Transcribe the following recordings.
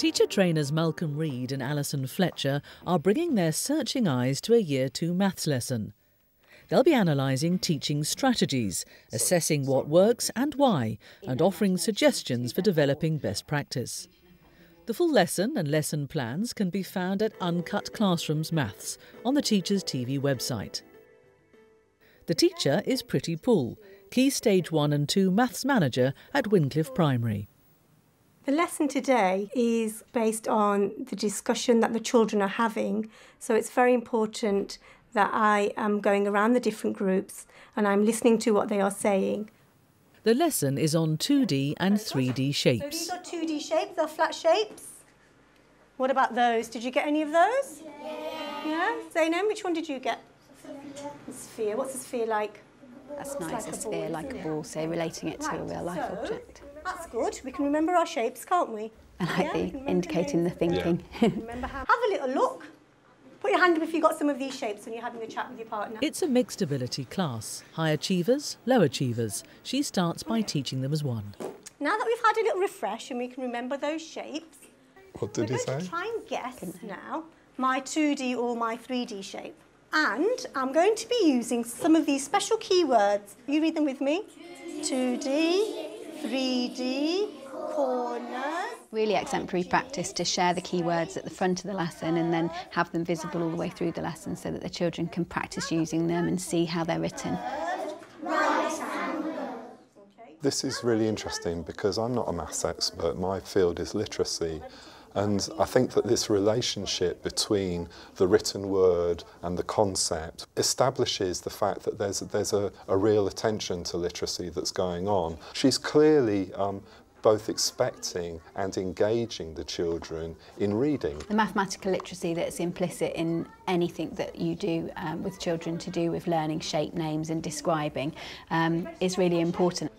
Teacher trainers Malcolm Reed and Alison Fletcher are bringing their searching eyes to a Year 2 maths lesson. They'll be analysing teaching strategies, assessing what works and why, and offering suggestions for developing best practice. The full lesson and lesson plans can be found at Uncut Classrooms Maths on the Teachers TV website. The teacher is Pritti Poole, Key Stage 1 and 2 Maths Manager at Wincliffe Primary. The lesson today is based on the discussion that the children are having, so it's very important that I am going around the different groups and I'm listening to what they are saying. The lesson is on 2D and 3D shapes. So these are 2D shapes, they're flat shapes. What about those? Did you get any of those? Yeah? Zainab, which one did you get? A sphere. What's a sphere like? That's nice, a sphere like a ball, so relating it to a real-life object. That's good. We can remember our shapes, can't we? I like the indicating the thinking. Remember have a little look. Put your hand up if you got some of these shapes when you're having a chat with your partner. It's a mixed ability class. High achievers, low achievers. She starts by teaching them as one. Now that we've had a little refresh and we can remember those shapes, what did he say? We're going to try and guess now my 2D or my 3D shape. And I'm going to be using some of these special keywords. You read them with me. 2D, 3D, corners. Really exemplary practice to share the keywords at the front of the lesson and then have them visible all the way through the lesson so that the children can practice using them and see how they're written. This is really interesting because I'm not a maths expert. My field is literacy. And I think that this relationship between the written word and the concept establishes the fact that there's a real attention to literacy that's going on. She's clearly both expecting and engaging the children in reading. The mathematical literacy that's implicit in anything that you do with children to do with learning shape names and describing is really important.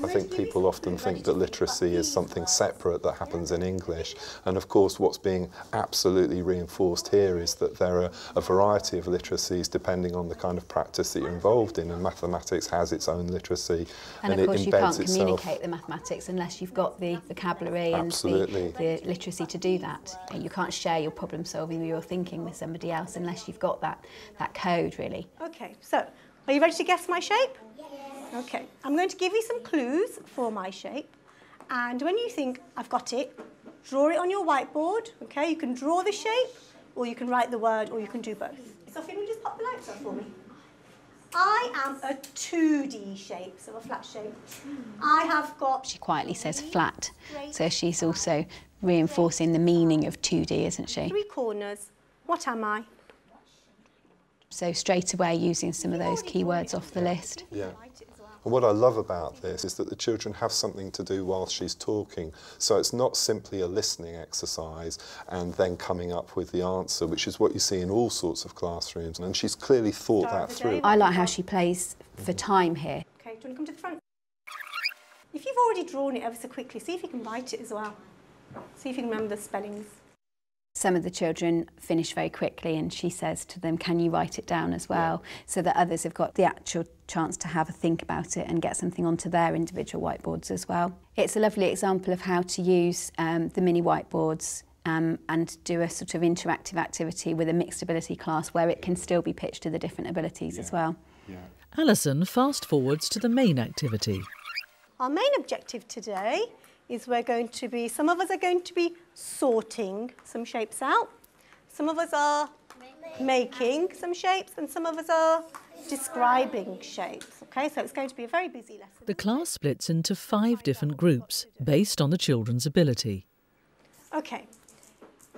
I think people often think that literacy is something separate that happens in English, and of course what's being absolutely reinforced here is that there are a variety of literacies depending on the kind of practice that you're involved in, and mathematics has its own literacy and of course you can't communicate the mathematics unless you've got the vocabulary and the literacy to do that. You can't share your problem solving or your thinking with somebody else unless you've got that code really. Okay, so are you ready to guess my shape? Okay, I'm going to give you some clues for my shape, and when you think I've got it, draw it on your whiteboard, okay? You can draw the shape, or you can write the word, or you can do both. Sophie, will you just pop the lights on for me? I am a 2D shape, so a flat shape. I have got... She quietly says flat, so she's also reinforcing the meaning of 2D, isn't she? 3 corners. What am I? So straight away using some of those keywords off the list. Yeah. And what I love about this is that the children have something to do while she's talking. So it's not simply a listening exercise and then coming up with the answer, which is what you see in all sorts of classrooms. And she's clearly thought that through. I like how she plays for time here. Okay, do you want to come to the front? If you've already drawn it ever so quickly, see if you can write it as well. See if you can remember the spellings. Some of the children finish very quickly and she says to them, can you write it down as well? So that others have got the actual chance to have a think about it and get something onto their individual whiteboards as well. It's a lovely example of how to use the mini whiteboards and do a sort of interactive activity with a mixed ability class where it can still be pitched to the different abilities as well. Alison fast forwards to the main activity. Our main objective today is some of us are going to be sorting some shapes out. Some of us are making some shapes and some of us are describing shapes. Okay, so it's going to be a very busy lesson. The class splits into 5 different groups based on the children's ability. Okay,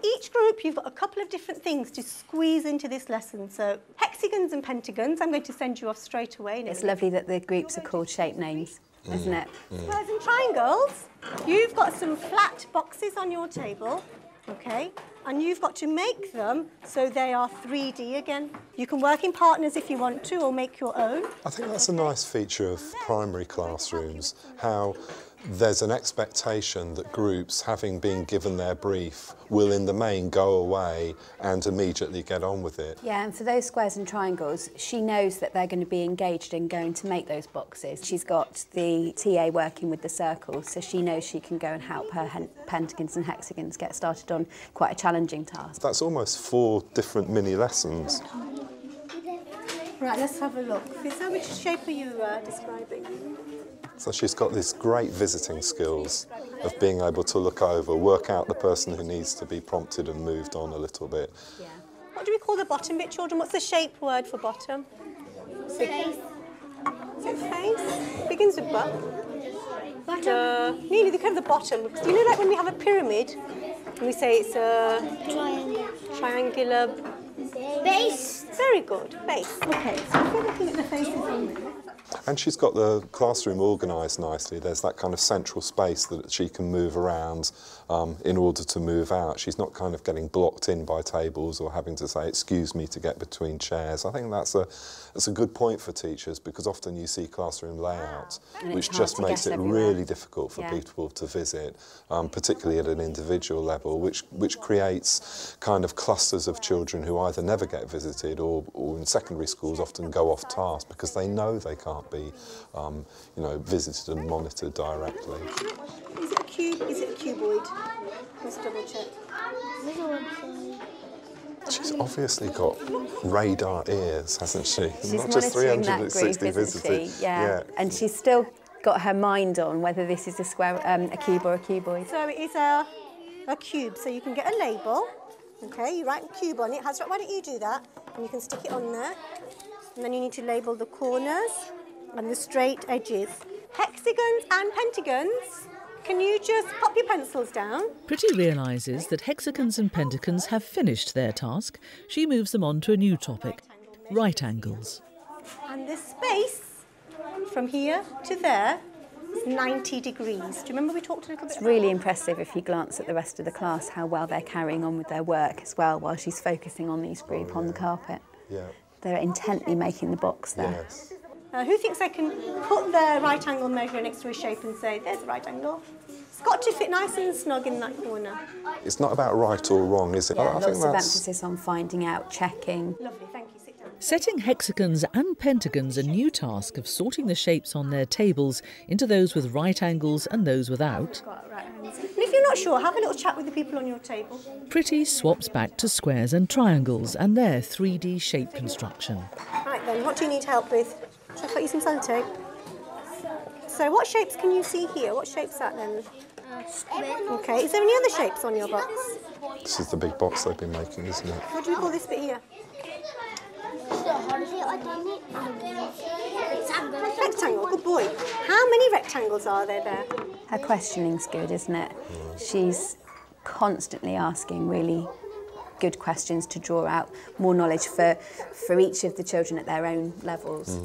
each group you've got a couple of different things to squeeze into this lesson. So hexagons and pentagons, I'm going to send you off straight away. It's lovely that the groups are called shape names. Isn't it? Squares and triangles. You've got some flat boxes on your table, okay? and you've got to make them so they are 3D again. You can work in partners if you want to, or make your own. I think that's a nice feature of primary classrooms, how there's an expectation that groups, having been given their brief, will in the main go away and immediately get on with it. Yeah, and for those squares and triangles, she knows that they're going to be engaged in going to make those boxes. She's got the TA working with the circles, so she knows she can go and help her pentagons and hexagons get started on quite a challenging task. That's almost 4 different mini lessons. Right, let's have a look. Fizza, which shape are you describing? So she's got these great visiting skills of being able to look over, work out the person who needs to be prompted and moved on a little bit. Yeah. What do we call the bottom bit, children? What's the shape word for bottom? Face. Is it face? Begins with butt. Bottom. Nearly, look at the bottom. Because you know, like when we have a pyramid, and we say it's a triangular Base. Very good. Base. Okay, so if we're looking at the faces on there. And she's got the classroom organised nicely. There's that kind of central space that she can move around in order to move out. She's not kind of getting blocked in by tables or having to say, excuse me, to get between chairs. I think that's a good point for teachers, because often you see classroom layouts, which just makes it really difficult for people to visit, particularly at an individual level, which creates kind of clusters of children who either never get visited or in secondary schools often go off task because they know they can't be, visited and monitored directly. Is it a cube? Is it a cuboid? Let's double check. She's obviously got radar ears, hasn't she? She's not just monitoring that 360 group, visitors. isn't she? Yeah. And she's still got her mind on whether this is a square, a cube or a cuboid. So it is a cube. So you can get a label. Okay, you write cube on it. Why don't you do that? And you can stick it on there. And then you need to label the corners and the straight edges. Hexagons and pentagons. Can you just pop your pencils down? Pritti realises that hexagons and pentagons have finished their task. She moves them on to a new topic, right angles. And the space from here to there is 90 degrees. Do you remember we talked a little bit It's really impressive if you glance at the rest of the class how well they're carrying on with their work as well while she's focusing on these group on the carpet. Yeah. They're intently making the box there. Yes. Who thinks they can put their right angle measure next to a shape and say, there's a right angle? It's got to fit nice and snug in that corner. It's not about right or wrong, is it? Yeah, lots of emphasis on finding out, checking. Lovely, thank you. Sit down. Setting hexagons and pentagons a new task of sorting the shapes on their tables into those with right angles and those without. Got right hands. And if you're not sure, have a little chat with the people on your table. Pritti swaps back to squares and triangles and their 3D shape construction. Right then, what do you need help with? Shall I cut you some sellotape? So what shapes can you see here? What shape's that then? Okay, is there any other shapes on your box? This is the big box they've been making, isn't it? What do we call this bit here? Rectangle, good boy. How many rectangles are there? Her questioning's good, isn't it? She's constantly asking really good questions to draw out more knowledge for each of the children at their own levels.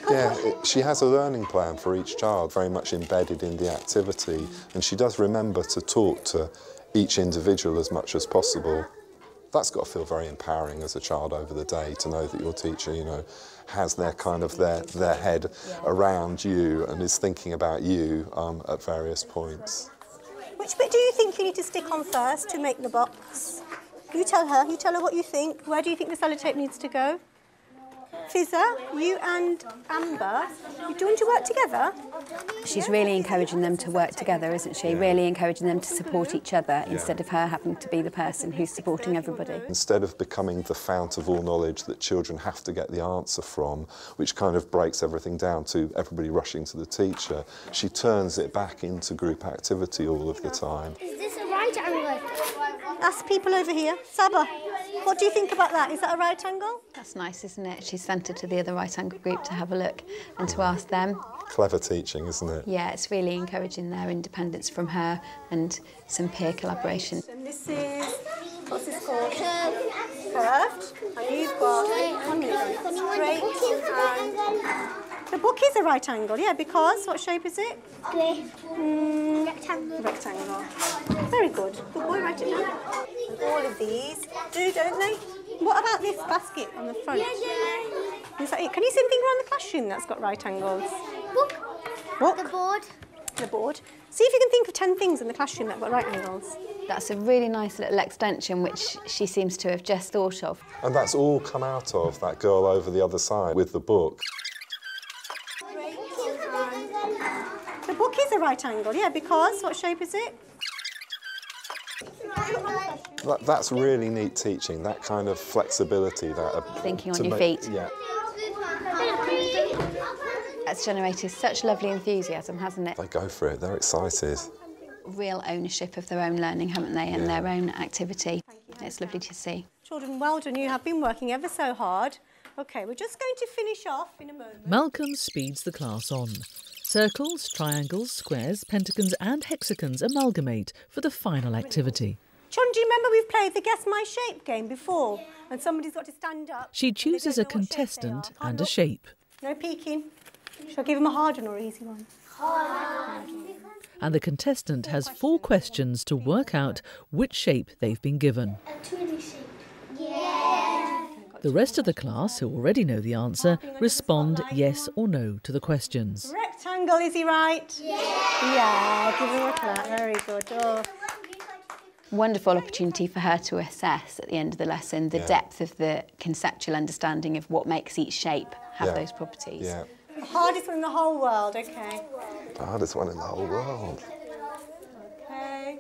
Yeah, she has a learning plan for each child, very much embedded in the activity, and she does remember to talk to each individual as much as possible. That's got to feel very empowering as a child over the day, to know that your teacher, has their kind of their head around you and is thinking about you at various points. Which bit do you think you need to stick on first to make the box? You tell her what you think. Where do you think the sellotape needs to go? Fizza, you and Amber, you do want to work together? She's really encouraging them to work together, isn't she? Really encouraging them to support each other instead of her having to be the person who's supporting everybody. Instead of becoming the fount of all knowledge that children have to get the answer from, which kind of breaks everything down to everybody rushing to the teacher, she turns it back into group activity all of the time. Is this a right angle? Ask people over here. Saba, what do you think about that? Is that a right angle? That's nice, isn't it? She's sent her to the other right angle group to have a look and to ask them. Clever teaching, isn't it? Yeah, it's really encouraging their independence from her and some peer collaboration. And this is, what's this called? Curved. And you've got straight and The book is a right angle, yeah, because what shape is it? Square. Rectangle. Rectangle. Very good. Good boy, write it down. All of these do, don't they? What about this basket on the front? Yeah. Is that it? Can you see anything around the classroom that's got right angles? Book. Book. The board. The board. See if you can think of 10 things in the classroom that have got right angles. That's a really nice little extension which she seems to have just thought of. And that's all come out of that girl over the other side with the book. The book is a right angle, yeah, because what shape is it? That's really neat teaching, that kind of flexibility. Thinking on your feet. Yeah. That's generated such lovely enthusiasm, hasn't it? They go for it, they're excited. Real ownership of their own learning, haven't they, and their own activity. It's lovely to see. Children, well done, you have been working ever so hard. OK, we're just going to finish off in a moment. Malcolm speeds the class on. Circles, triangles, squares, pentagons and hexagons amalgamate for the final activity. Children, do you remember we've played the Guess My Shape game before? And somebody's got to stand up. She chooses a contestant and a shape. No peeking. Shall I give him a hard one or an easy one? And the contestant has 4 questions to work out which shape they've been given. A 2D shape. Yeah. The rest of the class, who already know the answer, respond yes or no to the questions. Rectangle, is he right? Yeah. Yeah, give him a clap. Very good. Oh. Wonderful opportunity for her to assess at the end of the lesson the depth of the conceptual understanding of what makes each shape have those properties. Yeah. The hardest one in the whole world, OK. The hardest one in the whole world. OK.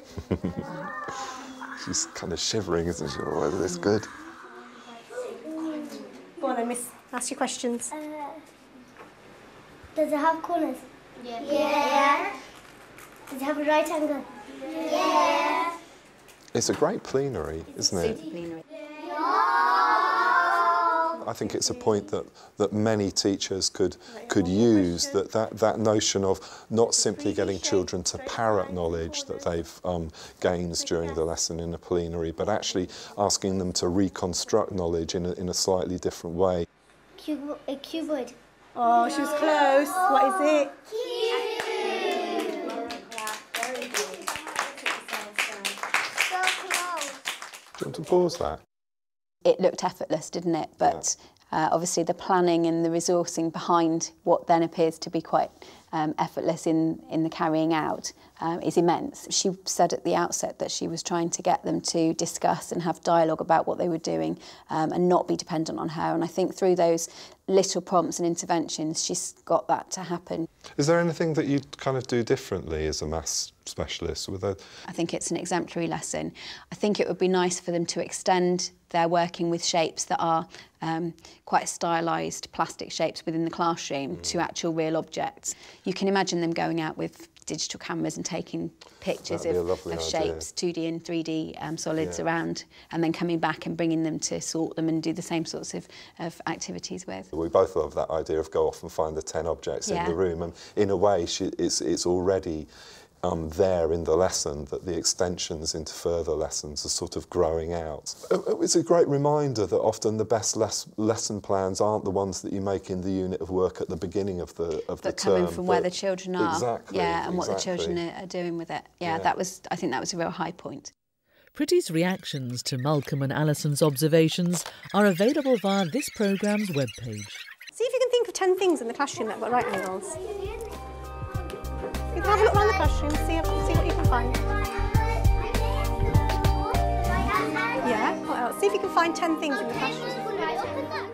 She's kind of shivering, isn't she? Whether this good. Go on then, miss. Ask your questions. Does it have corners? Yeah. Does it have a right angle? Yeah. It's a great plenary, isn't it? Super plenary. I think it's a point that many teachers could use, that notion of not simply getting children to parrot knowledge that they've gained during the lesson in a plenary, but actually asking them to reconstruct knowledge in a slightly different way. A cuboid. Oh, she was close. What is it? So close. Do you want to pause that? It looked effortless, didn't it? But obviously the planning and the resourcing behind what then appears to be quite effortless in the carrying out is immense. She said at the outset that she was trying to get them to discuss and have dialogue about what they were doing and not be dependent on her. And I think through those little prompts and interventions, she's got that to happen. Is there anything that you'd kind of do differently as a maths specialist with it? I think it's an exemplary lesson. I think it would be nice for them to extend their working with shapes that are quite stylised plastic shapes within the classroom to actual real objects. You can imagine them going out with digital cameras and taking pictures of shapes, 2D and 3D solids around, and then coming back and bringing them to sort them and do the same sorts of activities with. We both love that idea of go off and find the 10 objects in the room, and in a way it's already there in the lesson, that the extensions into further lessons are sort of growing out. It's a great reminder that often the best lesson plans aren't the ones that you make in the unit of work at the beginning of the term. Coming from where the children are. Exactly. Yeah, and what the children are doing with it. Yeah, I think that was a real high point. Pritti's reactions to Malcolm and Alison's observations are available via this programme's webpage. See if you can think of 10 things in the classroom that have got right angles. You can have a look around the classroom, see what you can find. Yeah, what else? See if you can find 10 things in the classroom.